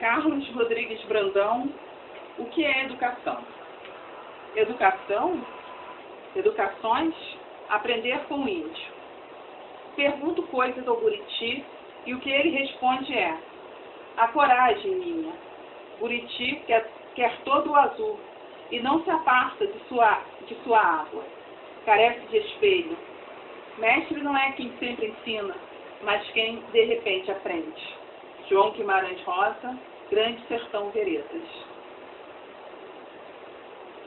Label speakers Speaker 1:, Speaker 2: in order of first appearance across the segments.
Speaker 1: Carlos Rodrigues Brandão, o que é educação? Educação? Educações? Aprender com o índio. Pergunto coisas ao Buriti e o que ele responde é: a coragem minha. Buriti quer todo o azul e não se aparta de sua água. Carece de espelho. Mestre não é quem sempre ensina, mas quem de repente aprende. João Guimarães Rosa, Grande Sertão Veredas.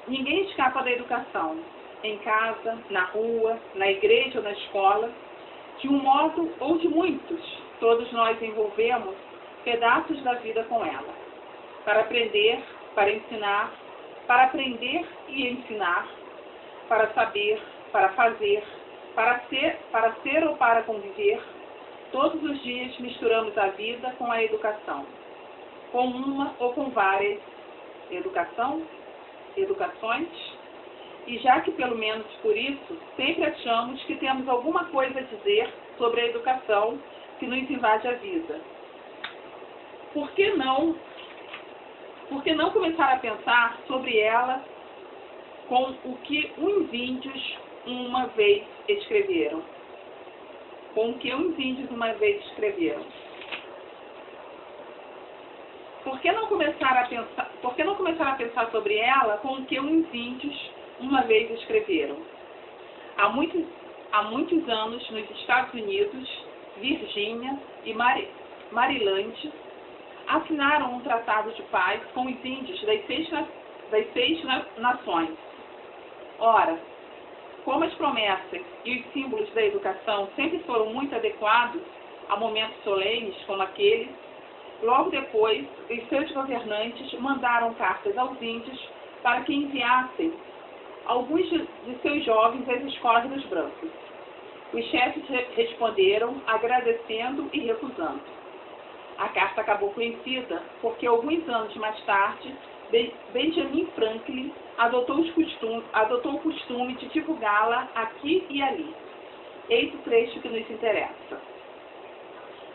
Speaker 1: Ninguém escapa da educação. Em casa, na rua, na igreja ou na escola, de um modo ou de muitos, todos nós envolvemos pedaços da vida com ela. Para aprender, para ensinar, para aprender e ensinar, para saber, para fazer, para ser ou para conviver, todos os dias misturamos a vida com a educação, com uma ou com várias educações, e já que pelo menos por isso, sempre achamos que temos alguma coisa a dizer sobre a educação que nos invade a vida. Por que não começar a pensar sobre ela com o que os índios uma vez escreveram? Por que não começar a pensar sobre ela com o que os índios uma vez escreveram? Há muitos anos, nos Estados Unidos, Virgínia e Maryland, assinaram um tratado de paz com os índios das seis nações. Ora, como as promessas e os símbolos da educação sempre foram muito adequados a momentos solenes como aquele, logo depois, os seus governantes mandaram cartas aos índios para que enviassem alguns de seus jovens às escolas dos brancos. Os chefes responderam agradecendo e recusando. A carta acabou conhecida porque alguns anos mais tarde, Benjamin Franklin adotou o costume de divulgá-la aqui e ali. Eis o trecho que nos interessa.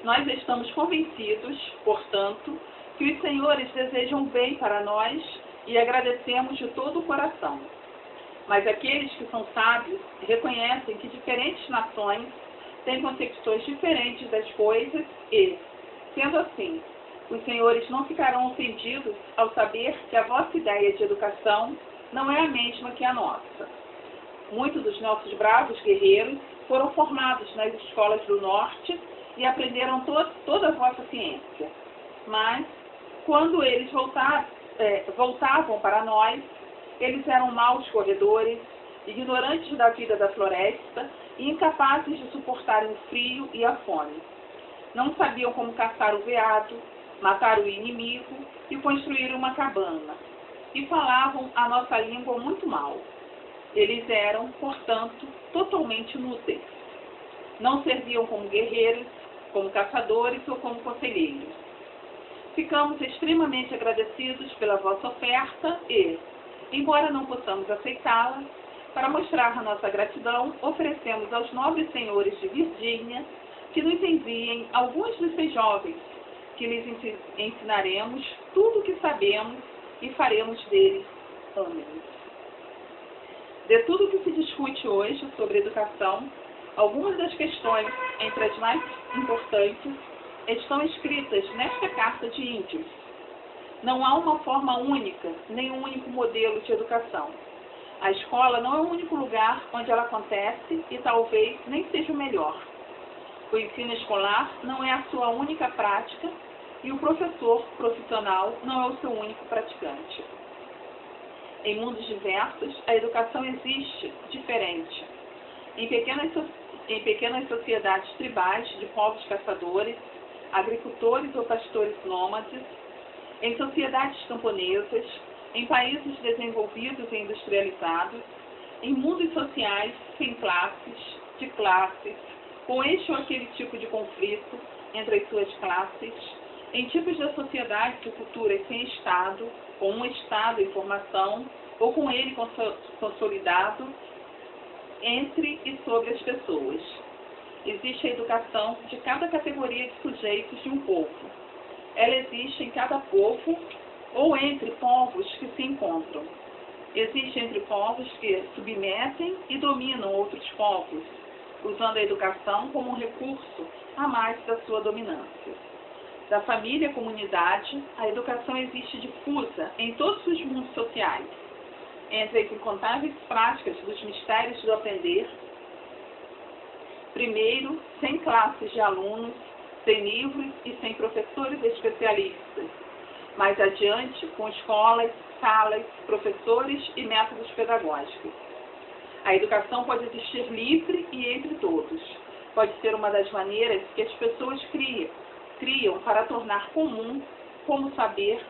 Speaker 1: Nós estamos convencidos, portanto, que os senhores desejam bem para nós e agradecemos de todo o coração. Mas aqueles que são sábios reconhecem que diferentes nações têm concepções diferentes das coisas e, sendo assim, os senhores não ficarão ofendidos ao saber que a vossa ideia de educação não é a mesma que a nossa. Muitos dos nossos bravos guerreiros foram formados nas escolas do norte e aprenderam toda a vossa ciência. Mas, quando eles voltavam para nós, eles eram maus corredores, ignorantes da vida da floresta e incapazes de suportar o frio e a fome. Não sabiam como caçar o veado, matar o inimigo e construir uma cabana. E falavam a nossa língua muito mal. Eles eram, portanto, totalmente inúteis. Não serviam como guerreiros, como caçadores ou como conselheiros. Ficamos extremamente agradecidos pela vossa oferta e, embora não possamos aceitá-la, para mostrar a nossa gratidão, oferecemos aos nobres senhores de Virgínia que nos enviem alguns de seus jovens, que lhes ensinaremos tudo o que sabemos e faremos deles homens. De tudo o que se discute hoje sobre educação, algumas das questões, entre as mais importantes, estão escritas nesta carta de índios. Não há uma forma única, nem um único modelo de educação. A escola não é o único lugar onde ela acontece e talvez nem seja o melhor. O ensino escolar não é a sua única prática e o professor profissional não é o seu único praticante. Em mundos diversos, a educação existe diferente. Em pequenas sociedades tribais de povos caçadores, agricultores ou pastores nômades, em sociedades camponesas, em países desenvolvidos e industrializados, em mundos sociais sem de classes, com este ou aquele tipo de conflito entre as suas classes, em tipos de sociedades e culturas sem Estado, com um Estado em formação, ou com ele consolidado entre e sobre as pessoas. Existe a educação de cada categoria de sujeitos de um povo. ela existe em cada povo ou entre povos que se encontram. Existe entre povos que submetem e dominam outros povos, usando a educação como um recurso a mais da sua dominância. Da família à comunidade, a educação existe difusa em todos os mundos sociais, entre as incontáveis práticas dos mistérios do aprender. Primeiro, sem classes de alunos, sem livros e sem professores especialistas. Mais adiante, com escolas, salas, professores e métodos pedagógicos. A educação pode existir livre e entre todos. Pode ser uma das maneiras que as pessoas criam para tornar comum, como saber,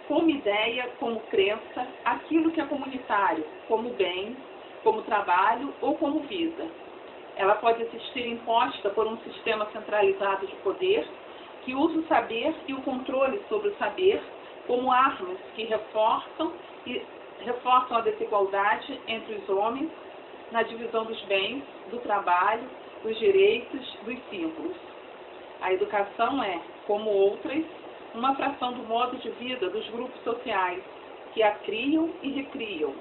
Speaker 1: como ideia, como crença, aquilo que é comunitário, como bem, como trabalho ou como vida. Ela pode existir imposta por um sistema centralizado de poder que usa o saber e o controle sobre o saber como armas que reforçam a desigualdade entre os homens na divisão dos bens, do trabalho, dos direitos, dos símbolos. A educação é, como outras, uma fração do modo de vida dos grupos sociais que a criam e recriam,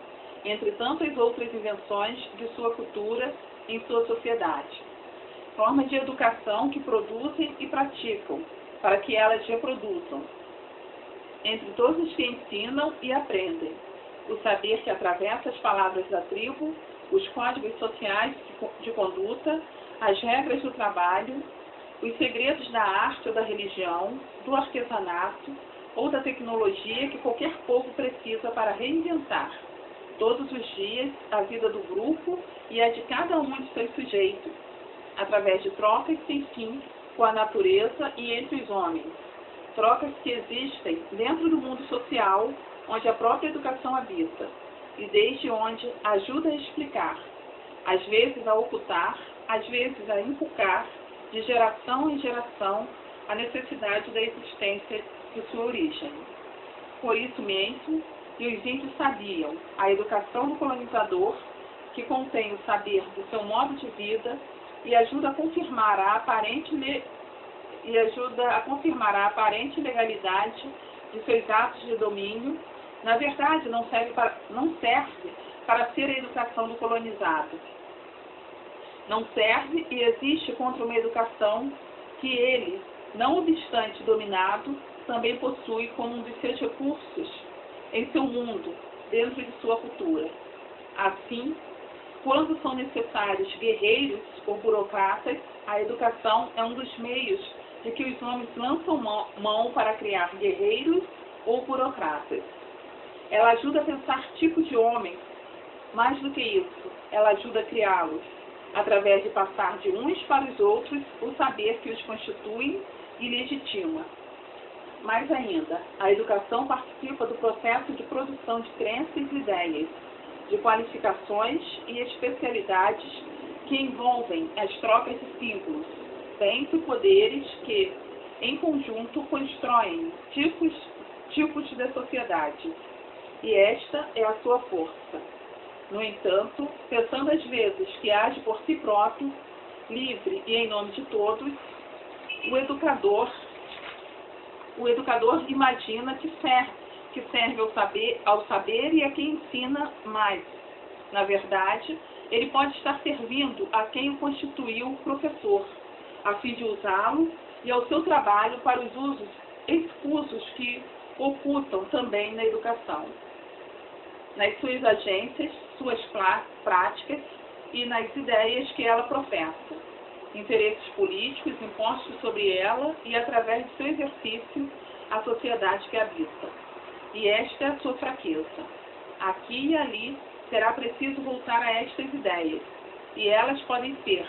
Speaker 1: entre tantas outras invenções de sua cultura em sua sociedade. Formas de educação que produzem e praticam, para que elas reproduzam. Entre todos os que ensinam e aprendem, o saber que atravessa as palavras da tribo, os códigos sociais de conduta, as regras do trabalho, os segredos da arte ou da religião, do artesanato ou da tecnologia que qualquer povo precisa para reinventar, todos os dias, a vida do grupo e a de cada um de seus sujeitos, através de trocas sem fim com a natureza e entre os homens, trocas que existem dentro do mundo social, onde a própria educação habita, e desde onde ajuda a explicar, às vezes a ocultar, às vezes a inculcar, de geração em geração, a necessidade da existência de sua origem. Por isso mesmo, e os índios sabiam, a educação do colonizador, que contém o saber do seu modo de vida e ajuda a confirmar a aparente legalidade de seus atos de domínio, na verdade não serve para ser a educação do colonizado. Não serve e existe contra uma educação que ele, não obstante dominado, também possui como um dos seus recursos em seu mundo, dentro de sua cultura. Assim, quando são necessários guerreiros ou burocratas, a educação é um dos meios de que os homens lançam mão para criar guerreiros ou burocratas. Ela ajuda a pensar tipos de homens. Mais do que isso, ela ajuda a criá-los, através de passar de uns para os outros o saber que os constitui e legitima. Mais ainda, a educação participa do processo de produção de crenças e ideias, de qualificações e especialidades que envolvem as trocas de símbolos, bens e poderes que, em conjunto, constroem tipos de sociedade. E esta é a sua força. No entanto, pensando às vezes que age por si próprio, livre e em nome de todos, o educador imagina que serve ao saber e a quem ensina mais. Na verdade, ele pode estar servindo a quem o constituiu professor, a fim de usá-lo e ao seu trabalho para os usos escusos que ocultam também na educação, nas suas agências, suas práticas e nas ideias que ela professa, interesses políticos impostos sobre ela e, através de seu exercício, a sociedade que habita. E esta é a sua fraqueza. Aqui e ali será preciso voltar a estas ideias, e elas podem ser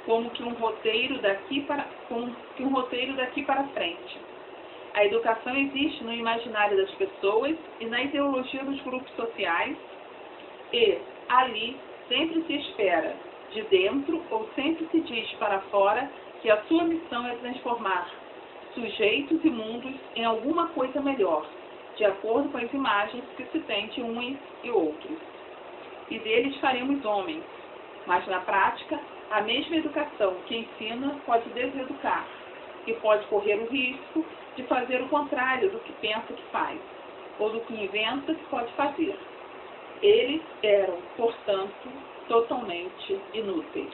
Speaker 1: como que um roteiro daqui para frente. A educação existe no imaginário das pessoas e na ideologia dos grupos sociais, e ali sempre se espera, de dentro ou sempre se diz para fora, que a sua missão é transformar sujeitos e mundos em alguma coisa melhor, de acordo com as imagens que se tem de uns e outros. E deles faremos homens, mas na prática, a mesma educação que ensina pode deseducar, que pode correr o risco de fazer o contrário do que pensa que faz, ou do que inventa que pode fazer. Eles eram, portanto, totalmente inúteis.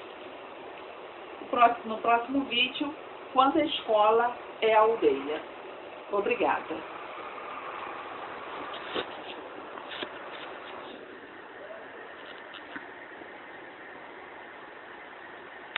Speaker 1: No próximo vídeo, quando a escola é a aldeia. Obrigada.